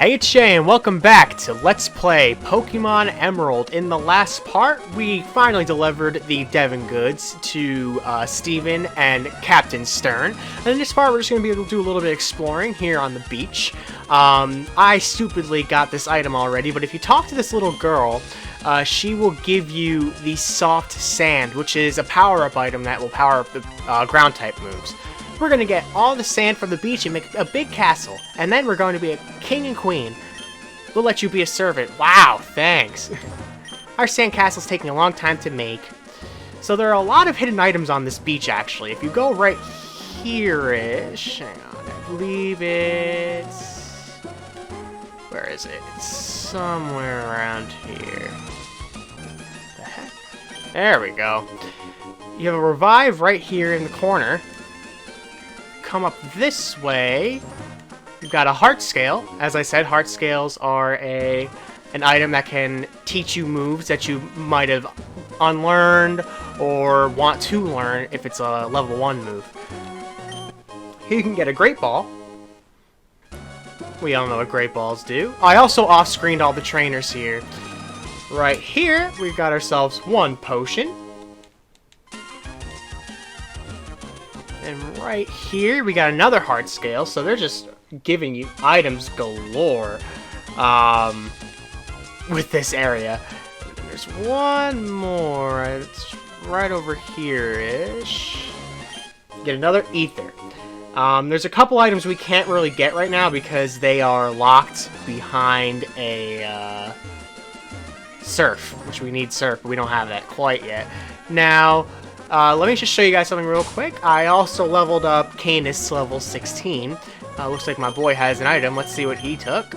Hey, it's Shay, and welcome back to Let's Play Pokemon Emerald. In the last part, we finally delivered the Devon goods to Steven and Captain Stern. And in this part, we're just going to be able to do a little bit of exploring here on the beach. I stupidly got this item already, but if you talk to this little girl, she will give you the soft sand, which is a power-up item that will power up the ground-type moves. We're going to get all the sand from the beach and make a big castle. And then we're going to be a king and queen. We'll let you be a servant. Wow, thanks. Our sand castle's taking a long time to make. So there are a lot of hidden items on this beach, actually. If you go right here-ish... Hang on, I believe it's... Where is it? It's somewhere around here. The heck? There we go. You have a revive right here in the corner. Come up this way, you've got a heart scale. As I said, heart scales are an item that can teach you moves that you might have unlearned or want to learn if it's a level 1 move. Here you can get a Great Ball. We all know what Great Balls do. I also off-screened all the trainers here. Right here, we've got ourselves one potion. And right here, we got another heart scale, so they're just giving you items galore with this area. And there's one more. It's right over here-ish. Get another ether. There's a couple items we can't really get right now because they are locked behind a surf, which we need surf, but we don't have that quite yet. Now... let me just show you guys something real quick. I also leveled up Canis to level 16. Looks like my boy has an item. Let's see what he took.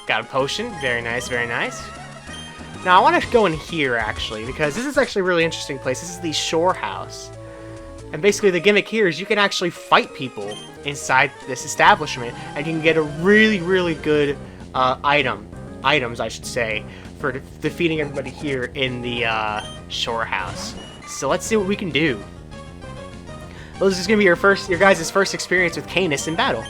Got a potion. Very nice, very nice. Now, I want to go in here, actually, because this is actually a really interesting place. This is the Seashore House. And basically, the gimmick here is you can actually fight people inside this establishment, and you can get a really, really good items, I should say, for defeating everybody here in the Shore House. So let's see what we can do. Well, this is going to be your guys' first experience with Canis in battle.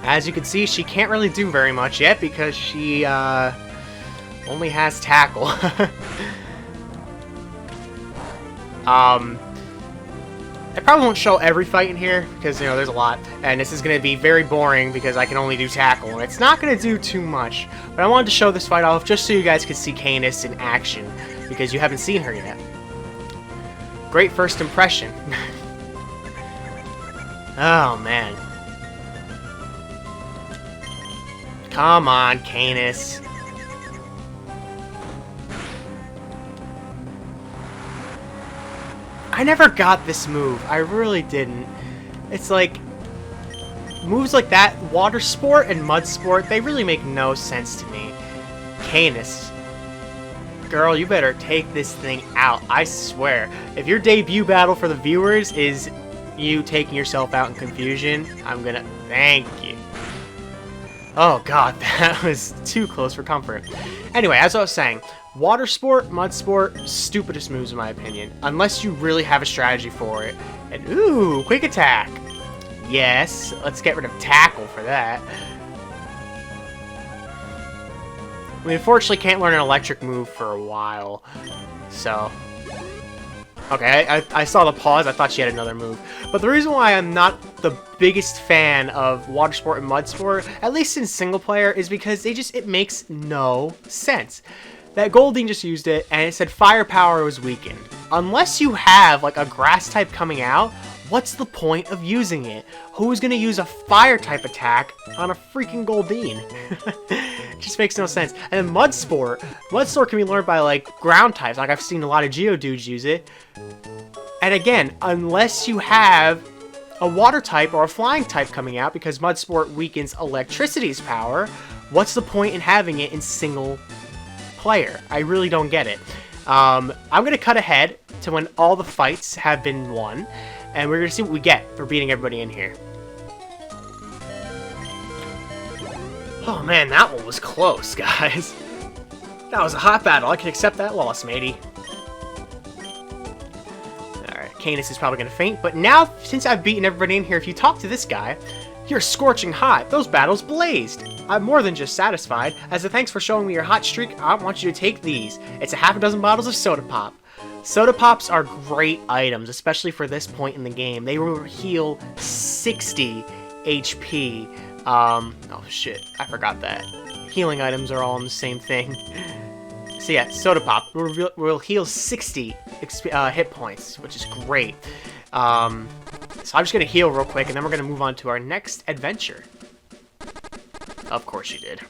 As you can see, she can't really do very much yet because she only has tackle. I probably won't show every fight in here because, you know, there's a lot. And this is going to be very boring because I can only do tackle. And it's not going to do too much. But I wanted to show this fight off just so you guys could see Canis in action. Because you haven't seen her yet. Great first impression. Oh, man. Come on, Canis. I never got this move. I really didn't. It's like... moves like that, Water Sport and Mud Sport, they really make no sense to me. Canis. Girl, you better take this thing out. I swear. If your debut battle for the viewers is you taking yourself out in confusion, I'm gonna... thank you. Oh god, that was too close for comfort. Anyway, as I was saying... Water Sport, Mud Sport, stupidest moves in my opinion. Unless you really have a strategy for it. And ooh, Quick Attack. Yes, let's get rid of Tackle for that. We unfortunately can't learn an electric move for a while. So... okay, I saw the pause, I thought she had another move. But the reason why I'm not the biggest fan of Water Sport and Mud Sport, at least in single player, is because it makes no sense. That Goldeen just used it, and it said firepower was weakened. Unless you have, like, a grass type coming out, what's the point of using it? Who's gonna use a fire type attack on a freaking Goldeen? It just makes no sense. And then Mud Sport can be learned by, like, ground types. Like, I've seen a lot of Geodudes use it. And again, unless you have a water type or a flying type coming out, because Mud Sport weakens electricity's power, what's the point in having it in single player? I really don't get it. I'm going to cut ahead to when all the fights have been won, and we're going to see what we get for beating everybody in here. Oh man, that one was close, guys. That was a hot battle. I can accept that loss, matey. Alright, Canis is probably going to faint, but now, since I've beaten everybody in here, if you talk to this guy, You're scorching hot. Those battles blazed. I'm more than just satisfied. As a thanks for showing me your hot streak, I want you to take these. It's a half a dozen bottles of soda pop. Soda pops are great items, especially for this point in the game. They will heal 60 HP. Oh shit, I forgot that. Healing items are all in the same thing. So yeah, soda pop will heal 60 hit points, which is great. So I'm just gonna heal real quick, and then we're gonna move on to our next adventure. Of course you did.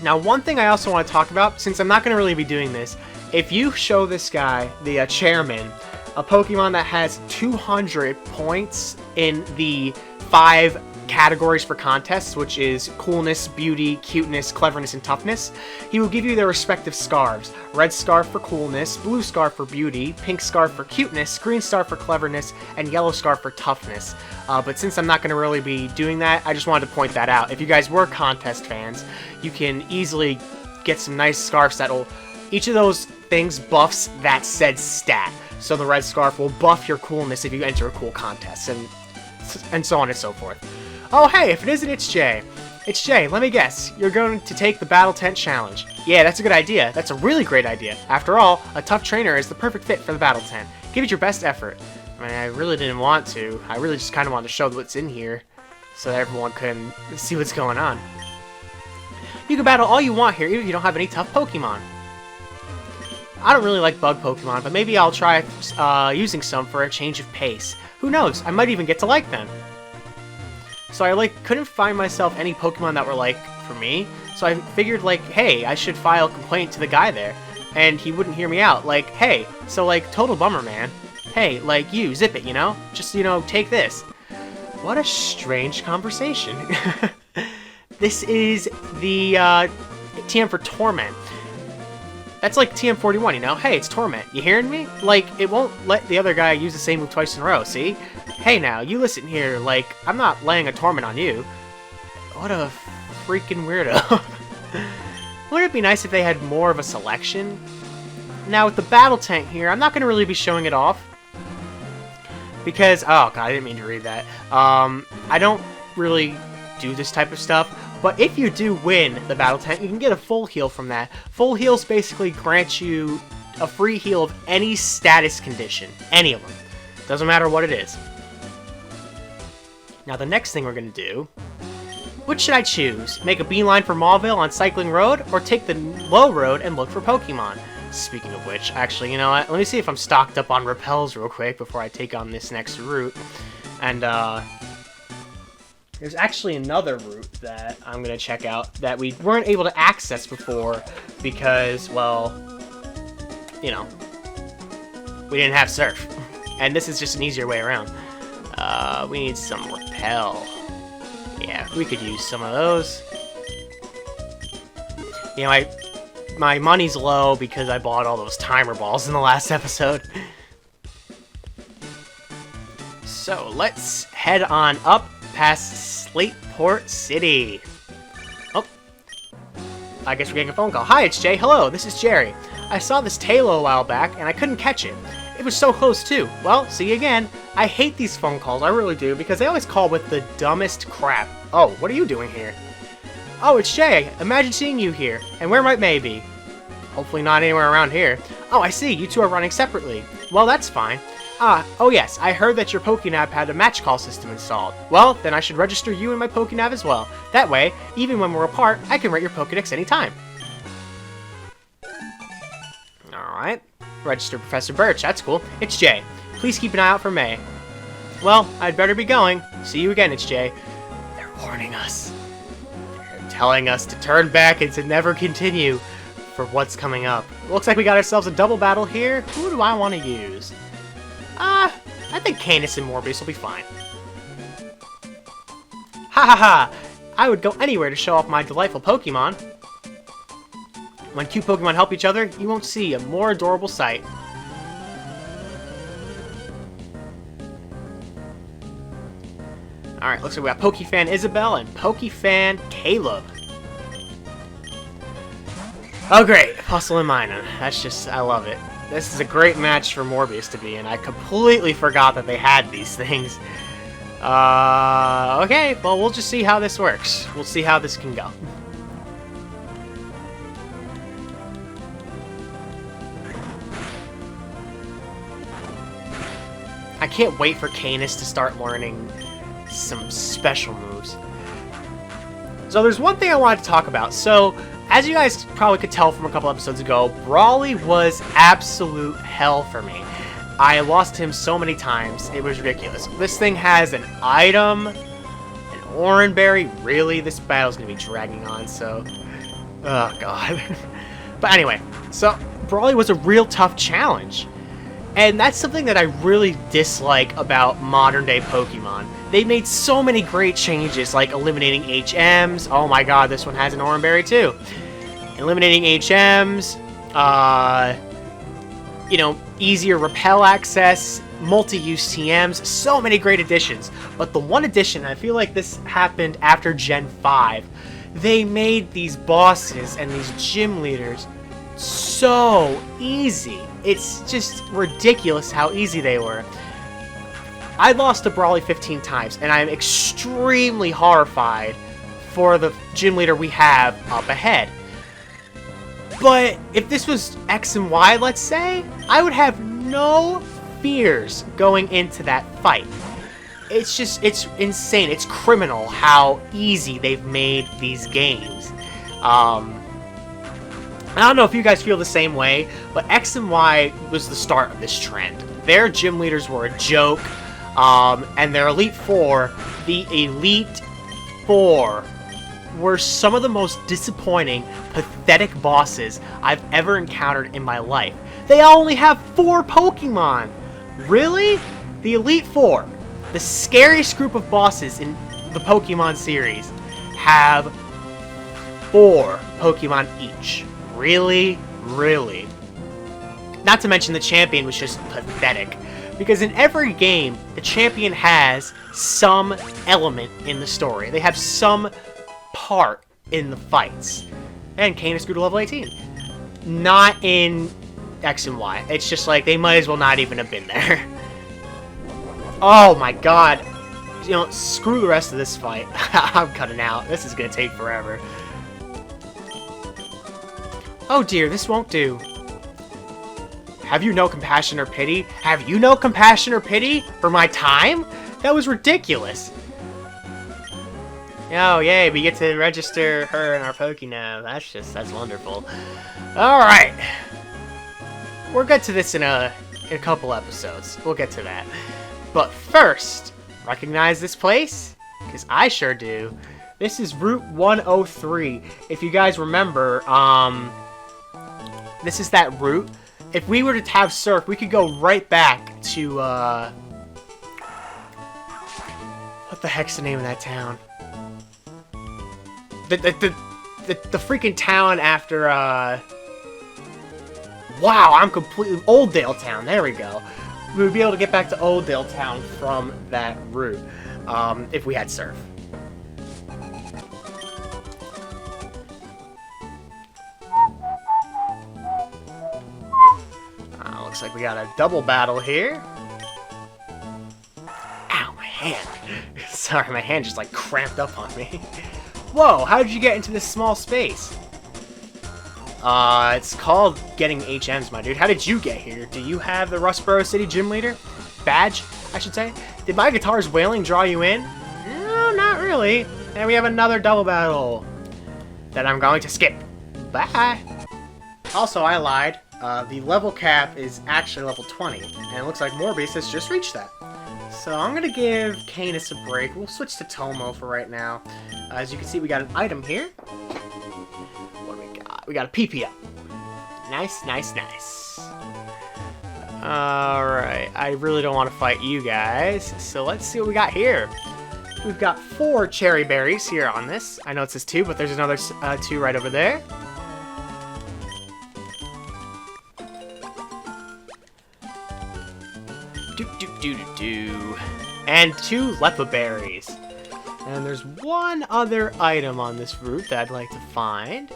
Now, one thing I also want to talk about, since I'm not gonna really be doing this, if you show this guy, the chairman, a Pokemon that has 200 points in the 5 categories for contests, which is coolness, beauty, cuteness, cleverness, and toughness, he will give you their respective scarves. Red scarf for coolness, blue scarf for beauty, pink scarf for cuteness, green scarf for cleverness, and yellow scarf for toughness. But since I'm not going to really be doing that, I just wanted to point that out. If you guys were contest fans, you can easily get some nice scarves that'll... Each of those things buffs that said stat. So the red scarf will buff your coolness if you enter a cool contest, and so on and so forth. Oh hey, if it isn't, it's Jay. It's Jay, let me guess. You're going to take the Battle Tent Challenge. Yeah, that's a good idea. That's a really great idea. After all, a tough trainer is the perfect fit for the Battle Tent. Give it your best effort. I mean, I really didn't want to. I really just kind of wanted to show what's in here so that everyone can see what's going on. You can battle all you want here, even if you don't have any tough Pokemon. I don't really like bug Pokemon, but maybe I'll try using some for a change of pace. Who knows? I might even get to like them. So I couldn't find myself any Pokemon that were for me. So I figured hey, I should file a complaint to the guy there, and he wouldn't hear me out. Hey, so total bummer, man. Hey, you, zip it, you know? Just, take this. What a strange conversation. This is the TM for Torment. That's like TM41, you know? Hey, it's Torment. You hearing me? It won't let the other guy use the same move twice in a row, see? Hey now, you listen here, I'm not laying a Torment on you. What a freaking weirdo. Wouldn't it be nice if they had more of a selection? Now, with the Battle Tent here, I'm not going to really be showing it off. Because, oh god, I didn't mean to read that. I don't really do this type of stuff. But if you do win the Battle Tent, you can get a full heal from that. Full heals basically grant you a free heal of any status condition. Any of them. Doesn't matter what it is. Now the next thing we're going to do... Which should I choose? Make a beeline for Mauville on Cycling Road, or take the low road and look for Pokemon? Speaking of which, actually, you know what? Let me see if I'm stocked up on repels real quick before I take on this next route. And, there's actually another route that I'm going to check out that we weren't able to access before because, well, you know, we didn't have Surf. And this is just an easier way around. We need some repel. Yeah, we could use some of those. You know, my money's low because I bought all those timer balls in the last episode. So, let's head on up past Slateport City. Oh. I guess we're getting a phone call. Hi, it's Jay. Hello, this is Jerry. I saw this Tailo a while back, and I couldn't catch it. It was so close, too. Well, see you again. I hate these phone calls, I really do, because they always call with the dumbest crap. Oh, what are you doing here? Oh, it's Jay. Imagine seeing you here. And where might May be? Hopefully not anywhere around here. Oh, I see. You two are running separately. Well, that's fine. Oh yes, I heard that your Pokénav had a match call system installed. Well, then I should register you in my Pokénav as well. That way, even when we're apart, I can rate your Pokédex anytime. Alright. Register Professor Birch, that's cool. It's Jay. Please keep an eye out for May. Well, I'd better be going. See you again, it's Jay. They're warning us. They're telling us to turn back and to never continue for what's coming up. Looks like we got ourselves a double battle here. Who do I want to use? I think Canis and Morbius will be fine. Ha ha ha! I would go anywhere to show off my delightful Pokemon. When cute Pokemon help each other, you won't see a more adorable sight. Alright, looks like we got Pokefan Isabelle and Pokefan Caleb. Oh great, Hustle and Minun. That's just, I love it. This is a great match for Morbius to be in. I completely forgot that they had these things. Okay, well, we'll just see how this works. We'll see how this can go. I can't wait for Canis to start learning some special moves. So there's one thing I wanted to talk about. So, as you guys probably could tell from a couple episodes ago, Brawly was absolute hell for me. I lost him so many times, it was ridiculous. This thing has an item, an Oranberry. Really, this battle's gonna be dragging on, so... Oh, God. But anyway, so Brawly was a real tough challenge. And that's something that I really dislike about modern-day Pokemon. They made so many great changes, like eliminating HMs. Oh my god, this one has an Oranberry too. Eliminating HMs, you know, easier repel access, multi-use TMs, so many great additions. But the one addition, I feel like this happened after Gen 5, they made these bosses and these gym leaders so easy. It's just ridiculous how easy they were. I lost to Brawly 15 times, and I'm extremely horrified for the gym leader we have up ahead. But if this was X and Y, let's say, I would have no fears going into that fight. It's just, it's insane. It's criminal how easy they've made these games. I don't know if you guys feel the same way, but X and Y was the start of this trend. Their gym leaders were a joke, and their Elite Four, the Elite Four, were some of the most disappointing, pathetic bosses I've ever encountered in my life. They only have 4 Pokemon! Really? The Elite Four, the scariest group of bosses in the Pokemon series, have 4 Pokemon each. Really? Really? Not to mention the champion was just pathetic. Because in every game, the champion has some element in the story. They have some part in the fights. And Canis grew to level 18. Not in X and Y. It's just like, they might as well not even have been there. Oh my god. You know, screw the rest of this fight. I'm cutting out. This is gonna take forever. Oh dear, this won't do. Have you no compassion or pity? Have you no compassion or pity for my time? That was ridiculous. Oh, yay, we get to register her in our Pokénav. That's wonderful. Alright. We'll get to this in a couple episodes. We'll get to that. But first, recognize this place? Because I sure do. This is Route 103. If you guys remember, this is that route. If we were to have Surf, we could go right back to, what the heck's the name of that town? The freaking town after, wow, I'm completely... Oldale Town, there we go. We would be able to get back to Oldale Town from that route, if we had Surf. Looks like we got a double battle here. Ow, my hand. Sorry, my hand just like cramped up on me. Whoa, how did you get into this small space? It's called getting HMs, my dude. How did you get here? Do you have the Rustboro City Gym Leader? Badge, I should say. Did my guitar's wailing draw you in? No, not really. And we have another double battle that I'm going to skip. Bye. Also, I lied. The level cap is actually level 20, and it looks like Morbius has just reached that. So I'm going to give Canis a break. We'll switch to Tomo for right now. As you can see, we got an item here. What do we got? We got a PP up. Nice, nice, nice. Alright, I really don't want to fight you guys, so let's see what we got here. We've got 4 cherry berries here on this. I know it says 2, but there's another 2 right over there. And 2 Lepa berries. And there's one other item on this route that I'd like to find.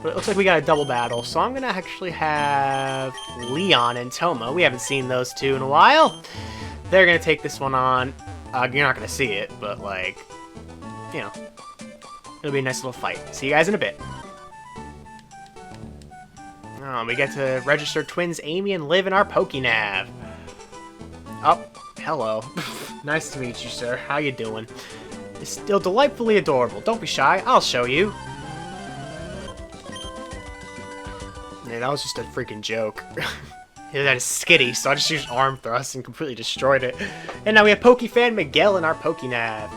But it looks like we got a double battle, so I'm gonna actually have Leon and Tomo. We haven't seen those two in a while. They're gonna take this one on. You're not gonna see it, but like, you know, it'll be a nice little fight. See you guys in a bit. Oh, we get to register twins Amy and Liv in our PokéNav. Oh, hello. Nice to meet you, sir. How you doing? It's still delightfully adorable. Don't be shy. I'll show you. Yeah, that was just a freaking joke. That is skitty, so I just used arm thrust and completely destroyed it. And now we have PokeFan Miguel in our PokéNav.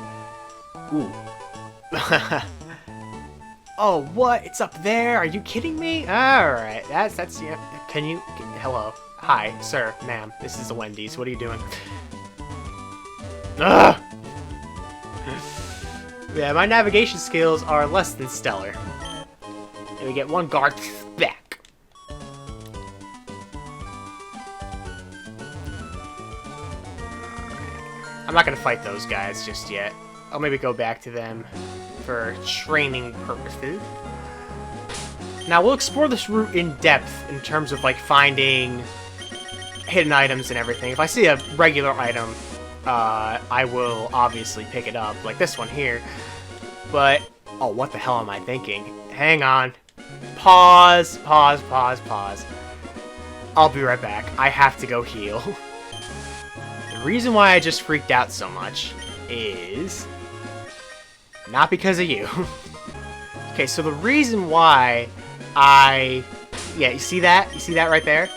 Ooh. Oh, what? It's up there? Are you kidding me? Alright, that's, yeah. Hello. Hi, sir, ma'am. This is the Wendy's. What are you doing? Ugh! Yeah, my navigation skills are less than stellar. And we get one guard back. I'm not gonna fight those guys just yet. I'll maybe go back to them for training purposes. Now, we'll explore this route in depth in terms of, like, finding hidden items and everything. If I see a regular item, I will obviously pick it up, like this one here. But, oh, what the hell am I thinking? Hang on. Pause, pause, pause, pause. I'll be right back. I have to go heal. The reason why I just freaked out so much is not because of you. Okay, so the reason why yeah, you see that? You see that right there?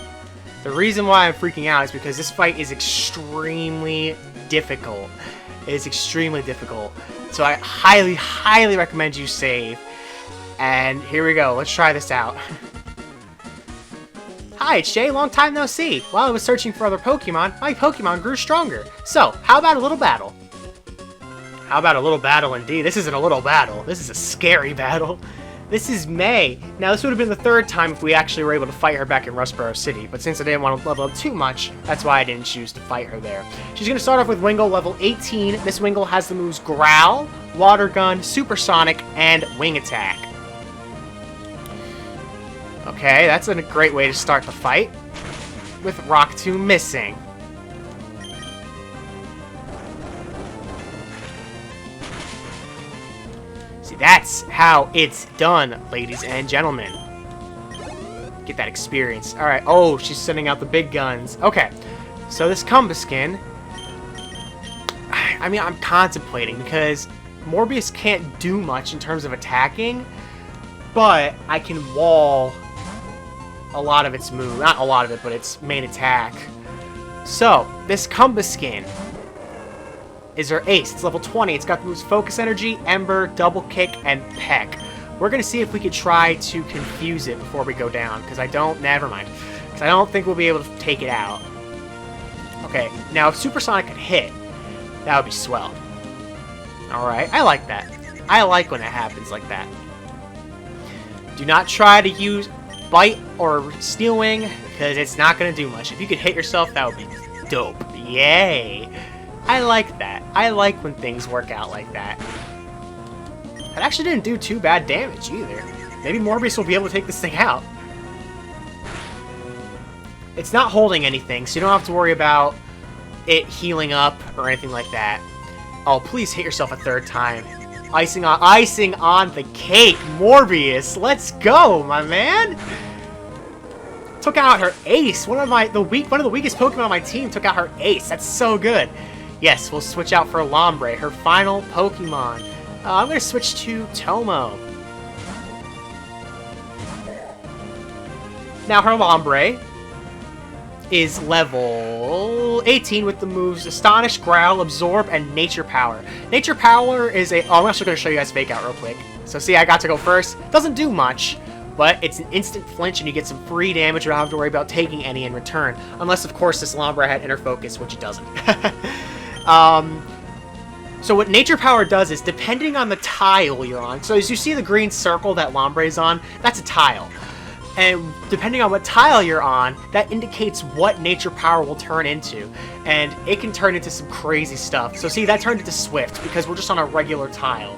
The reason why I'm freaking out is because this fight is extremely difficult. It is extremely difficult. So I highly, highly recommend you save. And here we go. Let's try this out. Hi, it's Jay. Long time no see. While I was searching for other Pokemon, my Pokemon grew stronger. So, how about a little battle? How about a little battle indeed? This isn't a little battle. This is a scary battle. This is May. Now, this would have been the third time if we actually were able to fight her back in Rustboro City, but since I didn't want to level up too much, that's why I didn't choose to fight her there. She's going to start off with Wingull, level 18. This Wingull has the moves Growl, Water Gun, Supersonic, and Wing Attack. Okay, that's a great way to start the fight, with Rock Tomb missing. See, that's how it's done, ladies and gentlemen. Get that experience. Alright, oh, she's sending out the big guns. Okay, so this Cumbaskin, I mean, I'm contemplating, because Morbius can't do much in terms of attacking, but I can wall a lot of its move. Not a lot of it, but its main attack. So, this Cumbaskin is her ace. It's level 20. It's got the moves Focus Energy, Ember, Double Kick, and Peck. We're going to see if we could try to confuse it before we go down, because never mind. Because I don't think we'll be able to take it out. Okay, now if Supersonic could hit, that would be swell. Alright, I like that. I like when it happens like that. Do not try to use Bite or Steel Wing, because it's not going to do much. If you could hit yourself, that would be dope. Yay! I like that. I like when things work out like that. That actually didn't do too bad damage either. Maybe Morbius will be able to take this thing out. It's not holding anything, so you don't have to worry about it healing up or anything like that. Oh, please hit yourself a third time. Icing on the cake, Morbius. Let's go, my man. Took out her ace. One of the weakest Pokemon on my team took out her ace. That's so good. Yes, we'll switch out for Lombre, her final Pokemon. I'm going to switch to Tomo. Now, her Lombre is level 18 with the moves Astonish, Growl, Absorb, and Nature Power. Nature Power is a... Oh, I'm actually going to show you guys Fake Out real quick. So, see, I got to go first. Doesn't do much, but it's an instant flinch, and you get some free damage. You don't have to worry about taking any in return. Unless, of course, this Lombre had Inner Focus, which it doesn't. So what Nature Power does is, depending on the tile you're on, so as you see the green circle that Lombre is on, that's a tile. And depending on what tile you're on, that indicates what Nature Power will turn into. And it can turn into some crazy stuff. So see, that turned into Swift, because we're just on a regular tile.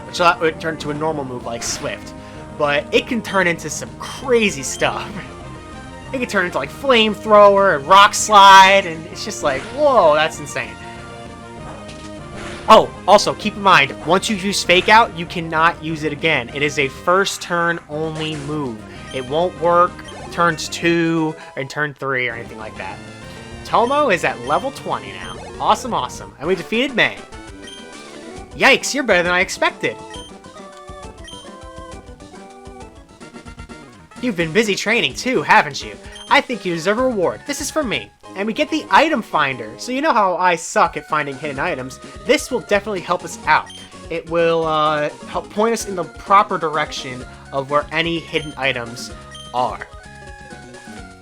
Which would turn into a normal move like Swift. But it can turn into some crazy stuff. It can turn into like Flamethrower and Rock Slide, and it's just like, whoa, that's insane. Oh, also, keep in mind, once you use Fake Out, you cannot use it again. It is a first turn only move. It won't work turns 2 and turn 3 or anything like that. Tomo is at level 20 now. Awesome, awesome. And we defeated May. Yikes, you're better than I expected. You've been busy training too, haven't you? I think you deserve a reward. This is for me. And we get the item finder. So you know how I suck at finding hidden items. This will definitely help us out. It will help point us in the proper direction of where any hidden items are.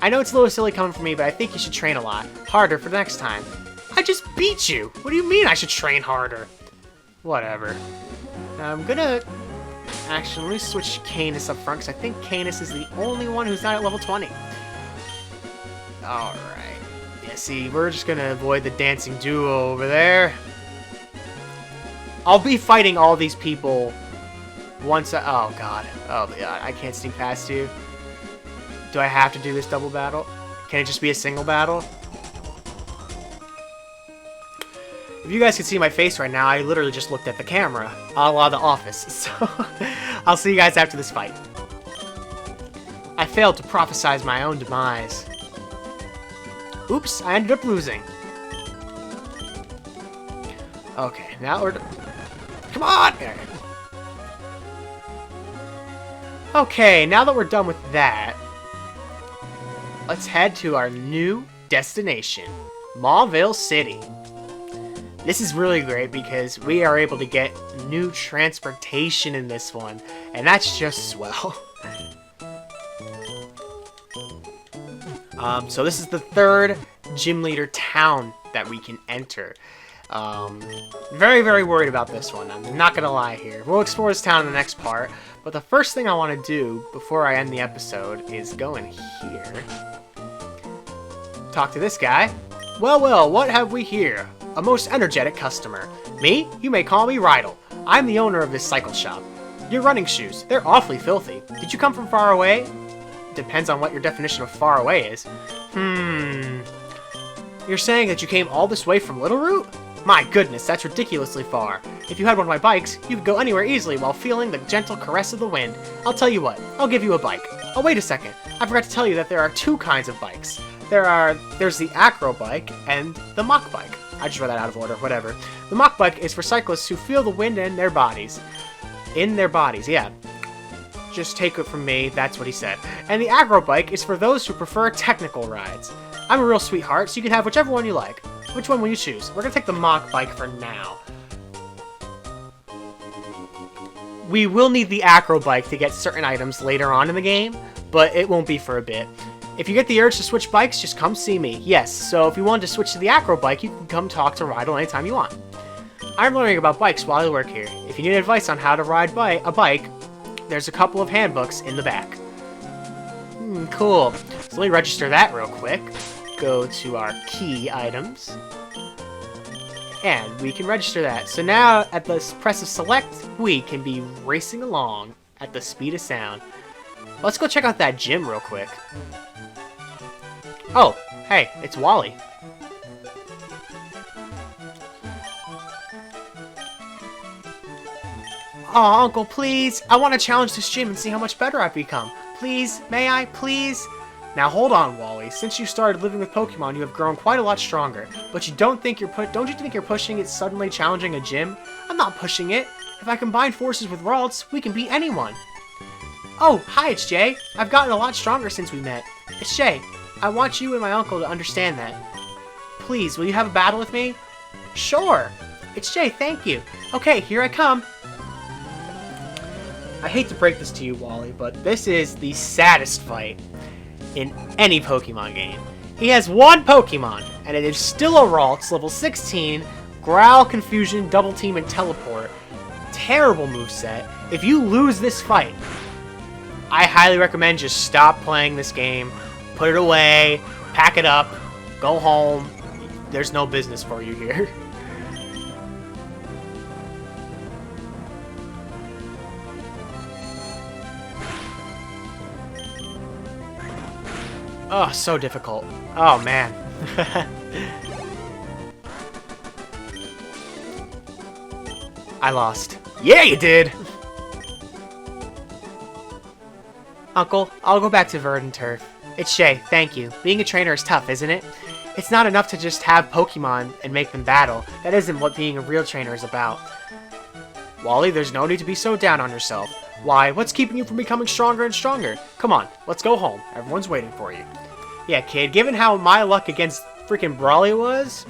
I know it's a little silly coming from me, but I think you should train a lot harder for the next time. I just beat you! What do you mean I should train harder? Whatever. Now I'm gonna... Actually, let me switch Canis up front, because I think Canis is the only one who's not at level 20. Alright. Yeah, see, we're just gonna avoid the dancing duo over there. I'll be fighting all these people once I... Oh, God. Oh, God. I can't sneak past you. Do I have to do this double battle? Can it just be a single battle? If you guys can see my face right now, I literally just looked at the camera, a la The Office. So, I'll see you guys after this fight. I failed to prophesize my own demise. Oops, I ended up losing. Okay, now we're... Come on! There. Okay, now that we're done with that, let's head to our new destination, Mauville City. This is really great because we are able to get new transportation in this one, and that's just swell. So this is the third gym leader town that we can enter. Very, very worried about this one. I'm not gonna lie here. We'll explore this town in the next part, but the first thing I want to do before I end the episode is go in here. Talk to this guy. Well, what have we here? A most energetic customer. Me? You may call me Rydell. I'm the owner of this cycle shop. Your running shoes, they're awfully filthy. Did you come from far away? Depends on what your definition of far away is. You're saying that you came all this way from Littleroot? My goodness, that's ridiculously far. If you had one of my bikes, you could go anywhere easily while feeling the gentle caress of the wind. I'll tell you what, I'll give you a bike. Oh, wait a second. I forgot to tell you that there are two kinds of bikes. There's the acro bike and the mock bike. I just read that out of order, whatever. The mock bike is for cyclists who feel the wind in their bodies. In their bodies, yeah. Just take it from me, that's what he said. And the acro bike is for those who prefer technical rides. I'm a real sweetheart, so you can have whichever one you like. Which one will you choose? We're gonna take the mock bike for now. We will need the acro bike to get certain items later on in the game, but it won't be for a bit. If you get the urge to switch bikes, just come see me. Yes, so if you wanted to switch to the acro bike, you can come talk to Rydell anytime you want. I'm learning about bikes while I work here. If you need advice on how to ride a bike, there's a couple of handbooks in the back. Cool. So let me register that real quick. Go to our key items. And we can register that. So now, at the press of select, we can be racing along at the speed of sound. Let's go check out that gym real quick. Oh, hey, it's Wally. Aw, Uncle, please. I want to challenge this gym and see how much better I've become. Please, may I, please? Now hold on, Wally. Since you started living with Pokemon, you have grown quite a lot stronger. But you don't you think you're pushing it, suddenly challenging a gym? I'm not pushing it. If I combine forces with Ralts, we can beat anyone. Oh, hi, it's Jay. I've gotten a lot stronger since we met. It's Jay. I want you and my uncle to understand that. Please, will you have a battle with me? Sure. It's Jay, thank you. Okay, here I come. I hate to break this to you, Wally, but this is the saddest fight in any Pokemon game. He has one Pokemon, and it is still a Ralts, level 16, Growl, Confusion, Double Team, and Teleport. Terrible moveset. If you lose this fight, I highly recommend just stop playing this game, put it away, pack it up, go home. There's no business for you here. Oh, so difficult. Oh, man. I lost. Yeah, you did! Uncle, I'll go back to Verdant Turf. It's Shay, thank you. Being a trainer is tough, isn't it? It's not enough to just have Pokemon and make them battle. That isn't what being a real trainer is about. Wally, there's no need to be so down on yourself. Why, what's keeping you from becoming stronger and stronger? Come on, let's go home. Everyone's waiting for you. Yeah, kid, given how my luck against freaking Brawly was...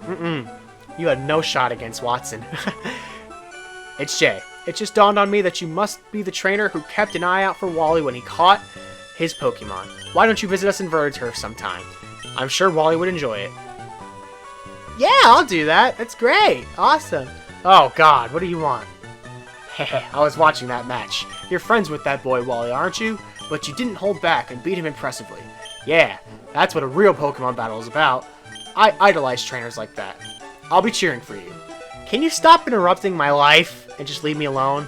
You had no shot against Watson. It's Jay. It just dawned on me that you must be the trainer who kept an eye out for Wally when he caught his Pokemon. Why don't you visit us in Verdanturf sometime? I'm sure Wally would enjoy it. Yeah, I'll do that. That's great. Awesome. Oh, God. What do you want? Heh, I was watching that match. You're friends with that boy, Wally, aren't you? But you didn't hold back and beat him impressively. Yeah, that's what a real Pokemon battle is about. I idolize trainers like that. I'll be cheering for you. Can you stop interrupting my life and just leave me alone?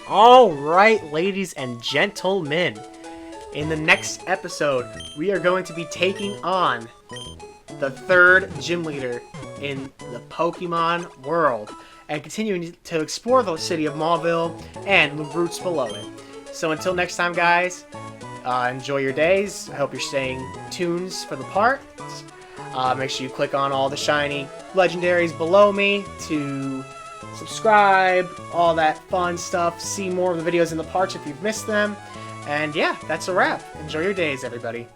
Alright, ladies and gentlemen. In the next episode, we are going to be taking on the third gym leader in the Pokemon world and continuing to explore the city of Mauville and the routes below it. So until next time, guys, enjoy your days. I hope you're staying tuned for the parts. Make sure you click on all the shiny legendaries below me to subscribe, all that fun stuff. See more of the videos in the parts if you've missed them. And yeah, that's a wrap. Enjoy your days, everybody.